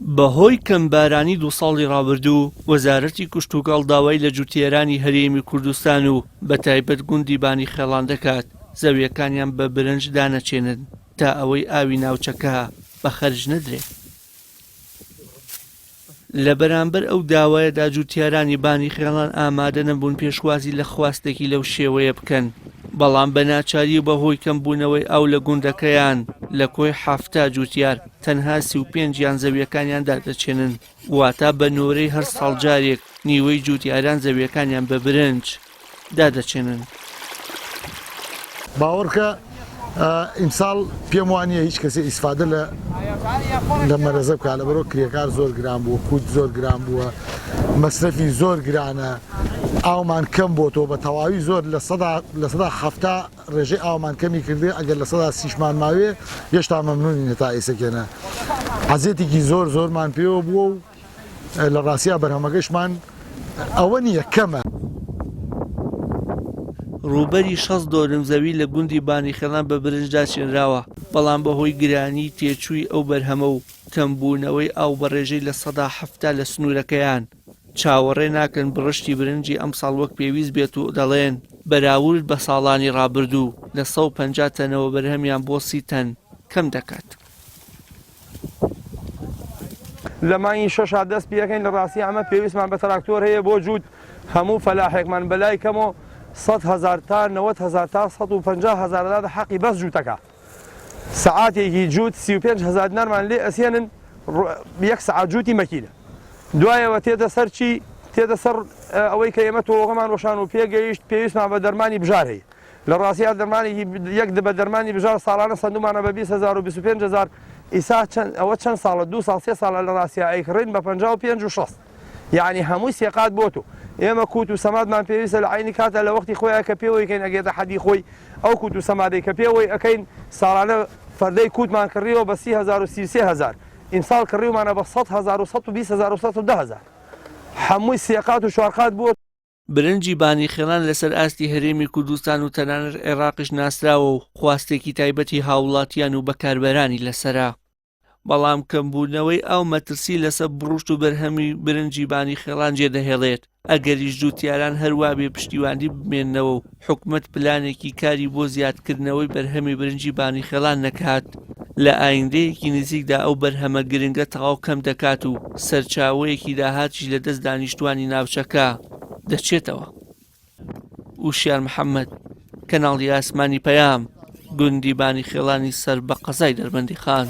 بەهۆی کەمبارانی 2 ساڵی ڕابردوو وەزارەتی کشتوکاڵ داوای لە جوتیێرانی هەرێمی کوردستان و بەتایبەت گوندی بانی خێڵان دەکات زەویەکانیان بە برنج دانەچێنن تا ئەوەی ئاوی ناوچەکە بەخەرج نەدرێت. لە بەرامبەر ئەو داوایەدا جوتیارانی بانی خێڵان ئامادە نەبوون پێشوازی لە خواستێکی لەو شێوەیە بکەن، بەڵام بە ناچاری بەهۆی کەمبوونەوەی ئاو لە گوندەکەیان لە کۆی حەفتا جوتیار تەنها 35 یان زەویەکانیان دادەچێنن، واتە بە نۆرەی هەر ساڵجارێک نیوەی جوتیاران زەویەکانیان بە برنج دادەچێنن. باوەڕکە ئیمساڵ پێم وانە هیچ کەسێ ئیسفادە لە مەرەزە بکات لەبەرەوە کرێکار زۆر گران بووە، کووت زۆر گران بووە، مەسرەفی زۆر گرانە، ئاومان کەم بۆتەوە بە تەواوی زۆر لە سەدا هەفتا ڕێژەی ئاومان کەمی کردێ ئەگەر لە سەدا سیشمان ماوێ هێشتا مەمنونی نەتا ئێسەکێنە. حەزێتێکی زۆر زۆرمان پێوە بووە و لە ڕاستیا بەرهەمەگەشمان ئەوە نییە کەمە. ڕووبەری 60 دۆرم زەوی لە گوندی بانی خێڵان بە برنجدا چێنراوە، بەڵام بەهۆی گرانی تێچووی ئەو بەرهەمە و کەمبوونەوەی ئاو بە ڕێژەی لە سەدا هەفتا لە سنوورەکەیان چاوەڕێ ناکەن بڕشتی برنجی ئەمساڵ وەک پێویست بێت و دەڵێن بەراورد بە ساڵانی ڕابردوو لە 150 تەنەوە بەرهەمیان بۆ 30 تەن کەم دەکات. لە مانگی 6 دەست پێەکەین لە ڕاستی ئەمە پێویستمان بە تراکتۆر هەیە بۆ جووت هەموو فەلاحێکمان بەلای کەمەوە 100,000 تا 90,000 تا 150,000 حەقی بەس جووتەکە. سەعاتێکی جووت 35,000 دینارمان لێ ئەسێنن، 1 سەعات جووتی مەکینە. دوایەوە تێدە سەر چی؟ تێدە سەر ئەوەی کە ئێمە تۆوەکەمان ڕۆشان و پێگەیشت پێویستمان بە دەرمانی بژار هەیە. لە ڕاستیە دەرمانێکی یەک بە دەرمانی بژار ساڵانە سندومانە بە 20,000 و 25,000 ئیسا ئەوە چەند ساڵە 2 ساڵ 3 ساڵە لە ڕاستیا ئەیکڕین بە 55 و 60. یعنی هەمووی سێقات بۆ تۆ. ئێمە کووت و سەمادمان پێویستە لە عینی کاتە لە وەختی خۆیان کە پێوەی کەین ئەگێتە حەدی خۆی ئەو کووت و سەمادەی کە پێوەی ئەەکەین ساڵانە فەردەی کووتمان کڕیەوە بە 30,000 و 33,000 ئیمساڵ کڕیومانە بە 100,000 و 120,000 و 110,000 هەمووی سێقات و شوارقات بووە. برنجی بانی خێڵان لەسەر ئاستی هەرێمی کوردستان و تەنانەت عێراقیش ناسراوە و خواستێکی تایبەتی هاوڵاتیان و بەکاربەرانی لەسەرا، بەڵام کەمبوونەوەی ئاو مەترسی لەسەر بڕوشت و بەرهەمی برنجی بانی خێڵان جێدەهێڵێت. ئەگەریش جوتیاران هەروە بێ پشتیوانی بمێننەوە و حکومەت پلانێکی کاری بۆ زیادکردنەوەی بەرهەمی برنجی بانی خێڵان نەکات، لە ئایندەیەکی نزیکدا ئەو بەرهەمە گرنگە تەواو کەم دەکات و سەرچاوەیەکی داهاتیش لە دەست دانیشتوانی ناوچەکە دەچێتەوە. وشیار محەممەد، کەناڵی ئاسمانی پەیام، گوندی بانی خێڵانی سەر بە قەزای دەربەندی خان.